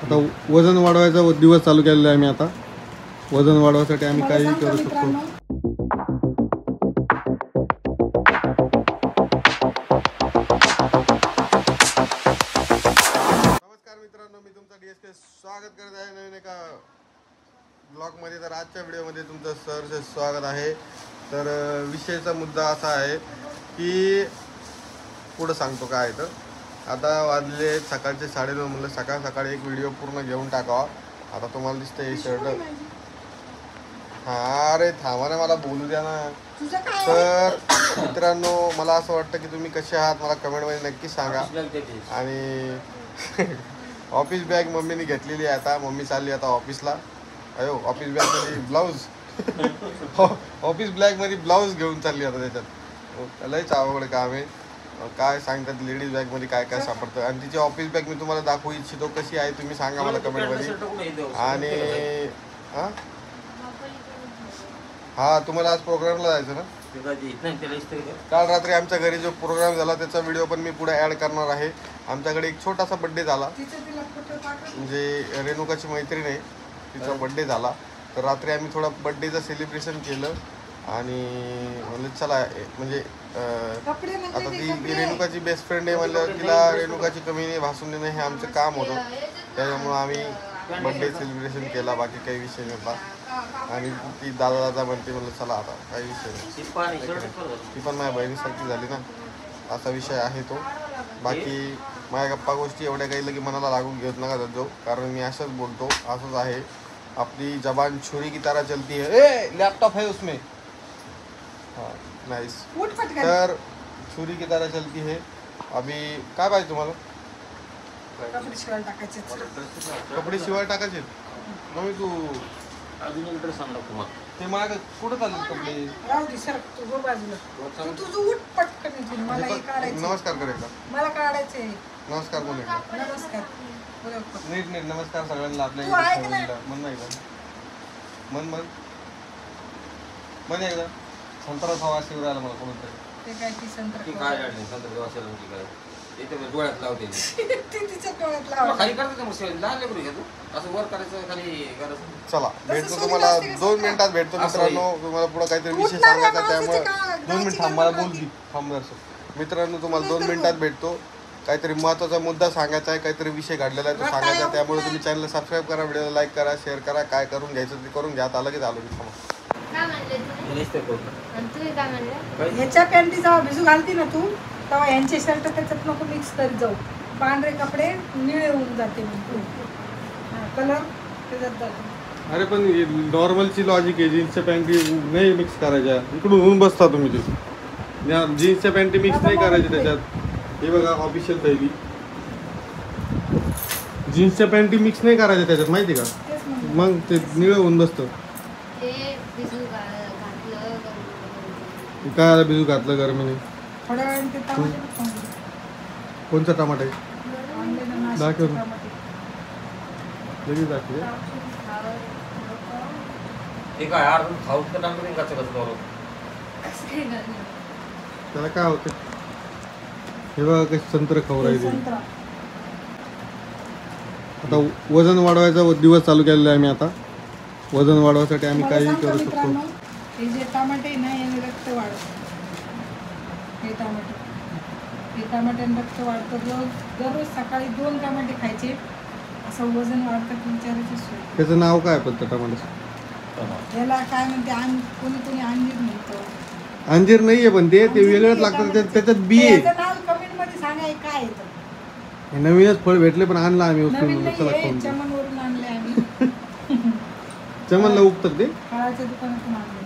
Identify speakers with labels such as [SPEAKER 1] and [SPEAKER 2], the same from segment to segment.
[SPEAKER 1] आता वजन वाढवायचा दिवस चालू केलेला आहे. आम्ही आता वजन वाढवायसाठी आम्ही काही करू शकतो. नमस्कार मित्रांनो, मी तुमचा DSK स्वागत करत आहे नवीन एका ब्लॉगमध्ये. तर आजच्या व्हिडिओमध्ये तुमचं सहर्ष स्वागत आहे. तर विषयाचा मुद्दा असा आहे की पुढं सांगतो काय आहे. तर आता वाजले सकाळचे 9:30 म्हणलं सकाळी एक व्हिडिओ पूर्ण घेऊन टाकावा. आता तुम्हाला दिसतं हे शर्ट. हा अरे थांबा ना, मला बोलू द्या ना. तर मित्रांनो, मला असं वाटतं की तुम्ही कसे आहात मला कमेंटमध्ये नक्की सांगा. आणि ऑफिस बॅग मम्मीने घेतलेली आहे. आता मम्मी चालली आता ऑफिसला. अयो, ऑफिस बॅगमध्ये ब्लाऊज ऑफिस बॅगमध्ये ब्लाऊज घेऊन चालली आता. त्याच्यात लयच अवघड काम आहे. काय सांगतात लेडीज बॅगमध्ये काय काय सापडतं. आणि तिची ऑफिस बॅग मी तुम्हाला दाखवू इच्छितो. कशी आहे तुम्ही सांगा मला कमेंटमध्ये. आणि हा तुम्हाला आज प्रोग्रामला जायचं ना. काल रात्री आमच्या घरी जो प्रोग्राम झाला त्याचा व्हिडिओ पण मी पुढे ॲड करणार आहे. आमच्याकडे एक छोटासा बड्डे झाला. म्हणजे रेणुकाची मैत्रीण आहे, तिचा बड्डे झाला. तर रात्री आम्ही थोडा बड्डेचं सेलिब्रेशन केलं. आणि म्हणजे चला म्हणजे आता ती रेणुकाची बेस्ट फ्रेंड आहे म्हणल्यावर तिला रेणुकाची कमी नाही भासून देणं हे आमचं काम होतं. त्याच्यामुळं आम्ही बड्डे सेलिब्रेशन केला. बाकी काही विषय नव्हता. आणि ती दादा म्हणते म्हणलं चला आता काही विषय नाही. ती पण माझ्या बहिणीसारखी झाली ना, असा विषय आहे तो. बाकी माझ्या गप्पा गोष्टी एवढ्या काही लगे मनाला लागून घेत नका जातो, कारण मी असंच बोलतो, असंच आहे. आपली जबान छुरी की तरह चलती है. ए लॅपटॉप है उसमें. हाँ नाइस. तर छुरी की तरह चलती है. अभी काय पाहिजे तुम्हाला? कपडे शिवाय टाकायचे. मग तू
[SPEAKER 2] अजून एक ड्रेस आणला तुम्हाला.
[SPEAKER 1] ते मला कुठं चालले कपडे? नमस्कार करायचा.
[SPEAKER 3] मला काढायचे.
[SPEAKER 1] नमस्कार बोल.
[SPEAKER 3] नमस्कार.
[SPEAKER 1] नीट नमस्कार सगळ्यांना आपल्या मन नाही का मन एकदा संत्रा सवा शिवर आला मला कोणतरी.
[SPEAKER 3] ते काय ती संत्र
[SPEAKER 2] काय नाही संत्र वासेल म्हणजे काय इथे डोळ्यात लावते.
[SPEAKER 3] ती तिच्या डोळ्यात लाव.
[SPEAKER 2] खाली करते मग लहान लेकरू घेतो असं वर करायचं खाली करायचं.
[SPEAKER 1] चला भेटतो तुम्हाला 2 मिनिटात भेटतो मित्रांनो. तुम्हाला पुढे काहीतरी विषय सांगायचा त्यामुळे 2 मिनिट थांब, मला बोलती थांब. मित्रांनो तुम्हाला 2 मिनिटात भेटतो. काहीतरी महत्त्वाचा मुद्दा सांगायचा आहे, काहीतरी विषय घडलेला आहे तो सांगायचा. त्यामुळे तुम्ही चॅनलला सबस्क्राईब करा, व्हिडिओला लाईक करा, शेअर करा. काय करून घ्यायचं ते करून घ्या. आता लगेच आलो मी.
[SPEAKER 3] ह्याच्या पॅन्टी जेव्हा भिजू घालती ना तू, तेव्हा यांचे शर्ट त्याच्यात नको मिक्स करीत जाऊ. पांढरे कपडे निळे होऊन जाते कलर त्याच्यात जातो.
[SPEAKER 1] अरे पण नॉर्मलची लॉजिक आहे. जीन्सच्या पॅन्टी नाही मिक्स करायच्या. इकडून होऊन बसता तुम्ही. ते जीन्सच्या पॅन्टी मिक्स नाही करायच्या त्याच्यात. हे बघा ऑफिशियल थैली. जीन्सच्या पॅन्टी मिक्स नाही करायच्या त्याच्यात, माहिती का? मग ते निळं होऊन बसतं. काय आला भिजू घातलं गरमीने?
[SPEAKER 3] थोड्या वेळाने ते टमाटे.
[SPEAKER 1] कोणचा टमाटा आहे? दाखव लगेच दाखव.
[SPEAKER 2] हे काय अर्ध खाऊ तर टाकून कसं
[SPEAKER 1] त्याला काय होतं? हे बघा कशी संत्र खाऊ राहिली. आता वजन वाढवायचा दिवस चालू केलेला आहे. आम्ही आता वजन वाढवायसाठी आम्ही काही करू शकतो.
[SPEAKER 3] हे जे टमाटे ना याने रक्त वाढतं. हे टमाट्याने रक्त वाढतं. दररोज सकाळी 2 टमाटे खायचे. असं वजन वाढतं की विचारायची सोय.
[SPEAKER 1] त्याचं नाव काय पण त्या टमाट्याचं?
[SPEAKER 3] याला काय म्हणते, कोणी अंजीर म्हणतं.
[SPEAKER 1] अंजीर नाहीये, पण ते वेगळंच लागतं. त्याच्यात बी आहे.
[SPEAKER 3] नाव कमेंट मध्ये सांगा हे काय येतं.
[SPEAKER 1] हे नवीनच फळ भेटले पण आणलं आम्ही.
[SPEAKER 3] चमनवरून आणले आम्ही.
[SPEAKER 1] चमनला उगतात ते
[SPEAKER 3] फळाच्या दुकानातून आणले.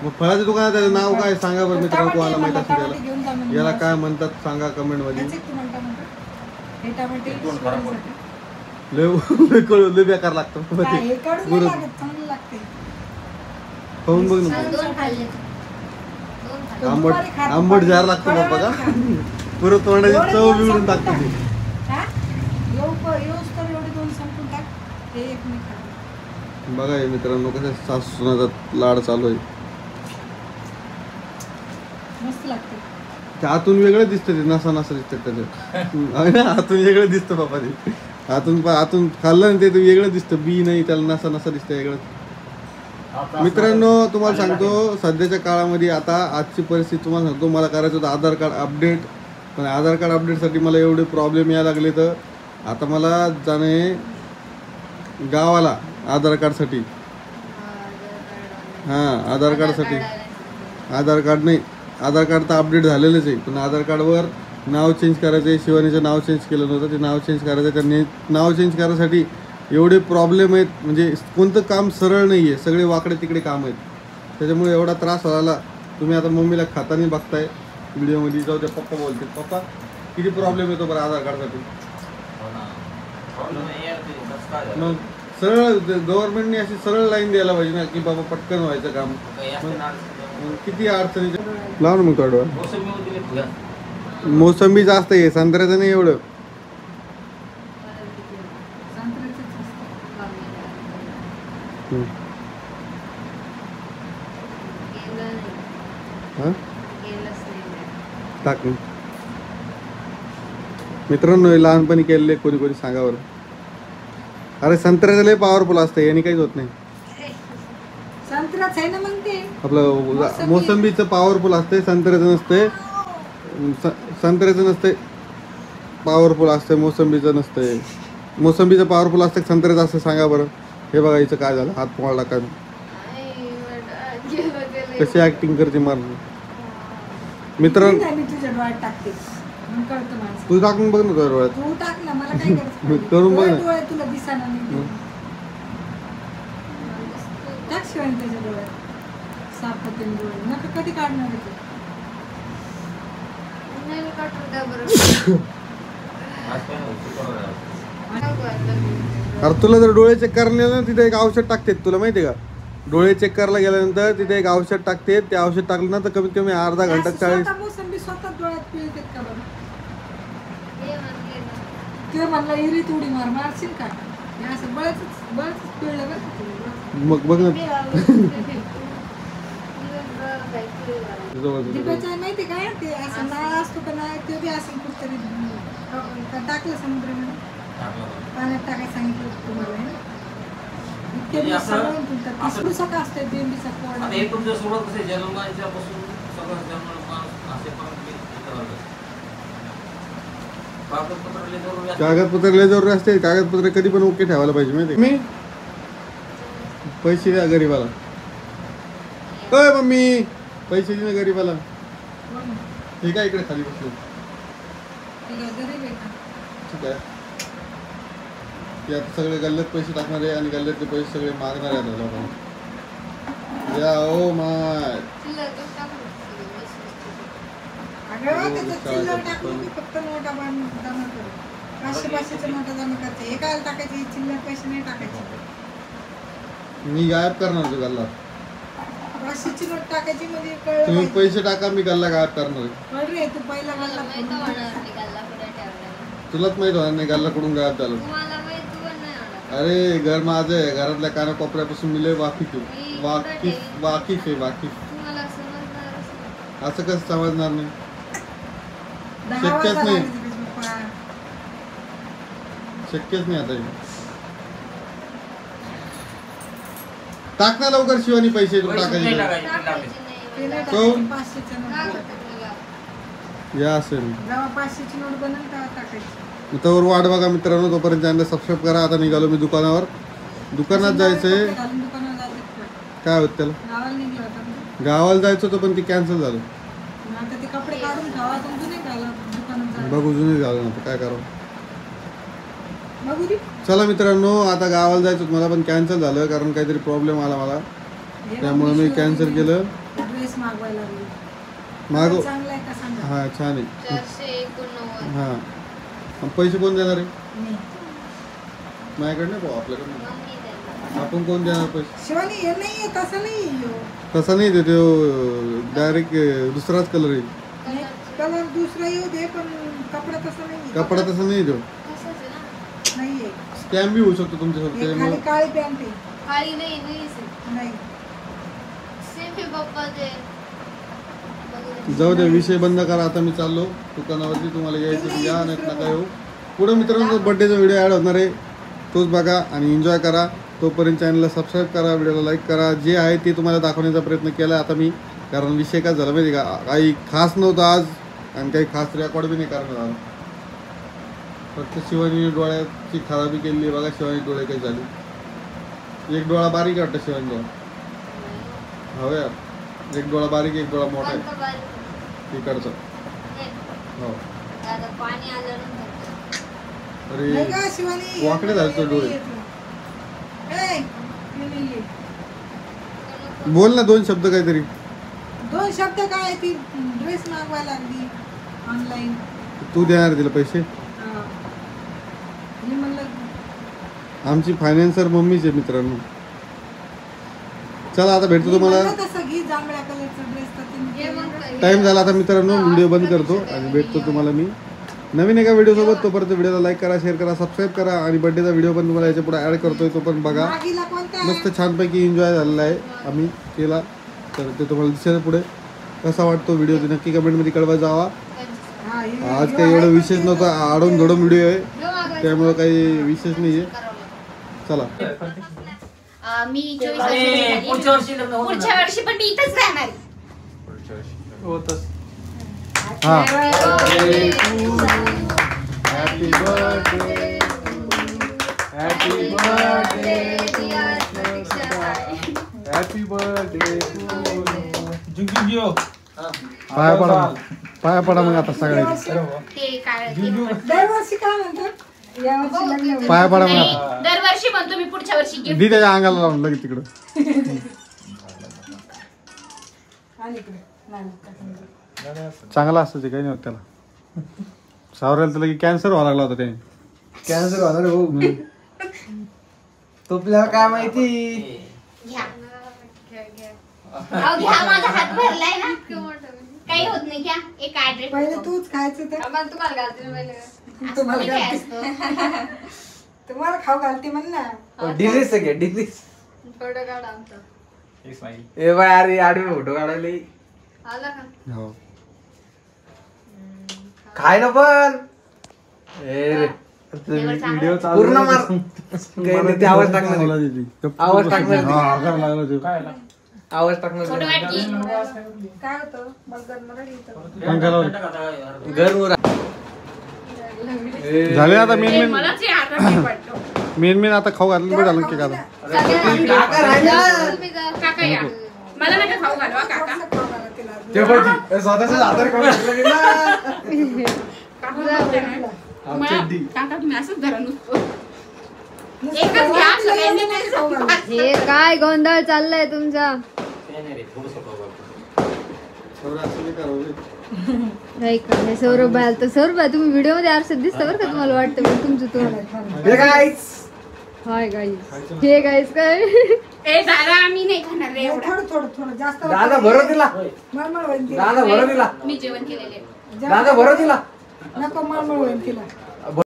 [SPEAKER 1] मग फळाच्या दुकानात त्याचं नाव काय सांगा बरं मित्रांनो. कोणाला माहित असेल त्याला. याला काय म्हणतात सांगा कमेंट मध्ये.
[SPEAKER 3] हे टमाटे
[SPEAKER 1] लय बेकार लागतं. खाऊन बघ ना. आंबट जार लागतो बाबा का. परत तोंडाची चव बिघडून टाकतो ते. बघा हे मित्रांनो कसं सासूचा लाड चालू आहे.
[SPEAKER 3] मस्त लागते.
[SPEAKER 1] ते आतून वेगळं दिसतं. ते नसा दिसतं त्याच्यात. आतून वेगळं दिसतं बाबा ते. आतून खाल्लं ना ते वेगळं दिसतं, बी नाही त्याला, नसा नसा दिसतं वेगळं. मित्रांनो तुम्हाला सांगतो, सध्याच्या काळामध्ये आता आजची परिस्थिती तुम्हाला सांगतो, मला करायचं होतं आधार कार्ड अपडेट, पण आधार कार्ड अपडेटसाठी मला एवढे प्रॉब्लेम यायला लागले. तर आता मला जाणे गावाला आधार कार्डसाठी. हां, आधार कार्डसाठी. आधार कार्ड नाही, आधार कार्ड तर अपडेट झालेलंच आहे, पण आधार कार्डवर नाव चेंज करायचं आहे. शिवानीचं नाव चेंज केलं नव्हतं, ते नाव चेंज करायचं आहे. त्यांनी नाव चेंज करायसाठी एवढे प्रॉब्लेम आहेत, म्हणजे कोणतं काम सरळ नाही आहे, सगळे वाकडे तिकडे काम आहेत. त्याच्यामुळे एवढा त्रास व्हायला. तुम्ही आता मम्मीला खाताना बघताय व्हिडिओमध्ये. जाऊ द्या, पप्पा बोलते. पप्पा किती प्रॉब्लेम येतो बरं आधार कार्डसाठी. मग सरळ गव्हर्नमेंटने अशी सरळ लाईन द्यायला पाहिजे ना, की बाबा पटकन व्हायचं काम. मग किती अडचणी लाव ना मग थोडं. मोसंबी जास्त आहे, संत्र्याचं नाही एवढं. टाक मित्रांनो, हे लहानपणी केलेले कोणी कोणी सांगावर. अरे संत्र्याचं लय पॉवरफुल असतं, याने काहीच होत नाही. आपलं मोसंबीचं पॉवरफुल असते, संत्र्याचं नसते. संत्र्याचं नसते पॉवरफुल असते, मोसंबीचं नसते. मोसंबीचं पॉवरफुल असतं, संत्र्याचं असतं. सांगा बरं. हे बघा हिचं काय झालं, हात पोळला काय, कशी ऍक्टिंग करते मारून. मित्रांनो तू टाकून बघ ना तुझ्या डोळ्यात, करून बघ ना.
[SPEAKER 3] कधी काढणार
[SPEAKER 1] अरे तुला जर डोळे चेक करायला ना, तिथे एक औषध टाकते, तुला माहिती आहे का? डोळे चेक करायला गेल्यानंतर तिथे एक औषध टाकते. ते औषध टाकलं ना तर कमीत कमी अर्धा घंटा 40. मग बघ ना
[SPEAKER 3] माहिती काय ते असं नाळ असतो का नाही, ते बी असं कुठतरी टाकलं समुद्रामध्ये, पाण्यात टाकायला सांगितलं तुम्हाला.
[SPEAKER 1] कागदपत्र लय जरूर असते. कागदपत्र कधी पण ओके ठेवायला पाहिजे, माहिती. मी पैसे द्या गरीबाला. काय मम्मी पैसे दे ना गरीबाला. हे काय इकडे खाली बसलो. ठीक आहे, यात सगळे गल्ल्यात पैसे टाकणारे आणि गल्ल्यातले पैसे सगळे मागणारे आहेत लोकांना. या ओ माय
[SPEAKER 3] फक्त नोटा जमा कर, 500-500च्या नोटा जमा करते. हे काय टाकायचे, चिल्लर पैसे नाही टाकायचे.
[SPEAKER 1] मी गायब करणार तो गल्ला.
[SPEAKER 3] 500ची नोट टाकायची म्हणजे
[SPEAKER 1] तुम्ही पैसे टाका, मी गल्ला गायब करणार.
[SPEAKER 3] तू पहिला गल्ला
[SPEAKER 1] तुलाच माहित होणार नाही गल्ला कुठून गायब झालं. अरे घर माझं आहे, घरातल्या कानाकोपऱ्यापासून मी लय वाकिफ आहे. असं कसं समजणार नाही, शक्यच नाही. आता टाक ना लवकर शिवानी पैसे. तू टाकायचे या असेल तोवर वाट बघा मित्रांनो. तोपर्यंत चॅनल सबस्क्राईब करा. आता निघालो मी दुकानावर. दुकानात जायचंय. काय होत त्याला, गावाला जायचं होतं पण ती कॅन्सल झालं. बघू जुने झालं ना, काय करावं. चला मित्रांनो, आता गावाला जायचं मला पण कॅन्सल झालं, कारण काहीतरी प्रॉब्लेम आला मला, त्यामुळे मी कॅन्सल केलं. मागव. हा छान आहे. हा पैसे कोण देणार आहे? माझ्याकडे नाही भाऊ, आपल्याकडे. आपण कोण देणार पैसे? तसा नाही देतो, डायरेक्ट दुसराच कलर येईल. कपडा तसा नाही देऊ. स्कॅम बी होऊ शकतो तुमच्यासोबत. जाऊ दे, विषय बंद करा. आता मी चाललो दुकानावरती. तुम्हाला यायचं या, नाही नका येऊ. पुढे मित्रांनो बर्थडेचा व्हिडिओ ॲड होणार आहे, तोच बघा आणि एन्जॉय करा. तोपर्यंत चॅनलला सबस्क्राईब करा, व्हिडिओला लाईक करा. जे आहे ते तुम्हाला दाखवण्याचा प्रयत्न केला आता मी, कारण विषय काय झाला माहिती का, काही खास नव्हतं आज आणि काही खास रेकॉर्ड बी नाही करणार आला. फक्त शिवानी डोळ्याची खराबी केली बघा. शिवानी डोळे काही झाले, एक डोळा बारीक वाटतं शिवानी डोळा. हो यार, एक डोळा बारीक एक डोळा मोठा आहे तिकडचं. हो अरे वाकडे झाले तो डोळे. बोल ना 2 शब्द काहीतरी.
[SPEAKER 3] 2 शब्द काय, ती ड्रेस मागवायला लागली ऑनलाईन.
[SPEAKER 1] तू देणार तिला पैसे?
[SPEAKER 3] मी म्हणलं
[SPEAKER 1] आमची फायनान्सर मम्मीच आहे मित्रांनो. चला आता भेटतो तुम्हाला.
[SPEAKER 3] तसं घे जांभळ्या कलरचा ड्रेस.
[SPEAKER 1] टाइम झाला आता मित्रांनो, व्हिडिओ बंद करतो आणि भेटतो तुम्हाला मी नवीन एका व्हिडिओ सोबत. तोपर्यंत व्हिडिओला लाईक करा, शेअर करा, सबस्क्राईब करा आणि बर्थडेचा व्हिडिओ पण तुम्हाला याच्या पुढे ऍड करतोय, तो पण बघा. मस्त छानपैकी एन्जॉय झालेला आहे आम्ही केला, तर ते तुम्हाला दिसेल पुढे. कसा वाटतो व्हिडिओ ते नक्की कमेंटमध्ये कळवा जावा. आज काही एवढं विशेष नव्हतं, आडून धडून व्हिडिओ आहे त्यामुळं काही विशेष नाही आहे. चला
[SPEAKER 4] मी 24 वर्षाची पुढच्या वर्षी पण मी इथंच राहणार.
[SPEAKER 1] हा
[SPEAKER 5] हॅपी बर्थडे हॅपी बर्थडे
[SPEAKER 1] पाया पडा, पाया पडा मग आता सगळे
[SPEAKER 4] ते काय
[SPEAKER 3] दरवर्षी काय म्हणतात, यावर्षी लग्न
[SPEAKER 1] पाया पडा मग आता.
[SPEAKER 4] दरवर्षी म्हणतो मी, पुढच्या वर्षी गिफ्ट.
[SPEAKER 1] दी त्याच्या अंगाला लावून लगेच तिकडं.
[SPEAKER 3] आणि इकडे नाही
[SPEAKER 1] चांगला असतं ते, काही नाही होत त्याला. सावरायला तर लगे कॅन्सर व्हायला लागला होता त्याने.
[SPEAKER 5] कॅन्सर होणार हो. तुपल्यावर काय माहिती.
[SPEAKER 4] घ्या. अहो, घ्या, माझा हात भरलाय ना, काही होत नाही. घ्या एक ऍड्रेस.
[SPEAKER 3] पहिले तूच खायचं तर
[SPEAKER 4] तुम्हाला घालते
[SPEAKER 3] तुम्हाला घालते. तुम्हाला खाऊ घालते म्हण ना.
[SPEAKER 5] डिग्रीस घे डिग्रीस.
[SPEAKER 4] फोटो काढा आमचा.
[SPEAKER 5] ए बाय अरे आडवी फोटो काढायला
[SPEAKER 4] आला का?
[SPEAKER 1] हो
[SPEAKER 5] खाय ना पण. ए रे
[SPEAKER 1] व्हिडिओ
[SPEAKER 5] पूर्ण मार. काही नाही, ते आवाज टाकणार नाही. आवाज टाकणार नाही. आवाज टाकणार
[SPEAKER 4] फोटो
[SPEAKER 5] नाही.
[SPEAKER 4] काढ की.
[SPEAKER 3] काय होतं बलगड मराठी
[SPEAKER 5] घर
[SPEAKER 1] झाले आता मेन मेन
[SPEAKER 4] मलाच हे हातात नाही पडलं.
[SPEAKER 1] मेन आता खाऊ घालून बी झालं की आता.
[SPEAKER 4] काका या, मला नका खाऊ घालवा काका.
[SPEAKER 5] स्वतःच आधार कार्ड
[SPEAKER 4] काका तुम्ही असंच धरा नुसतं. एकच घ्या, सगळ्यांनी नाही खाऊ घाला.
[SPEAKER 6] हे काय गोंधळ चाललाय तुमचा. नाही का हे सौरभ भाई आलता. सौरभ भाई तुम्ही व्हिडिओ मध्ये आरशात दिसता बरं का, तुम्हाला वाटतं मग तुमचं तुम्हाला. हाय गाईस, हे गाईस काय.
[SPEAKER 4] ए दादा, आम्ही नाही खाणार रे एवढं.
[SPEAKER 3] थोडं थोडं थोडं जास्त
[SPEAKER 5] दादा भरो दिला.
[SPEAKER 3] मळमळ होईल तिला.
[SPEAKER 5] दादा भरो दिला.
[SPEAKER 4] मी जेवण केलेले.
[SPEAKER 5] दादा भरो दिला.
[SPEAKER 3] नको मळमळ होईल तिला.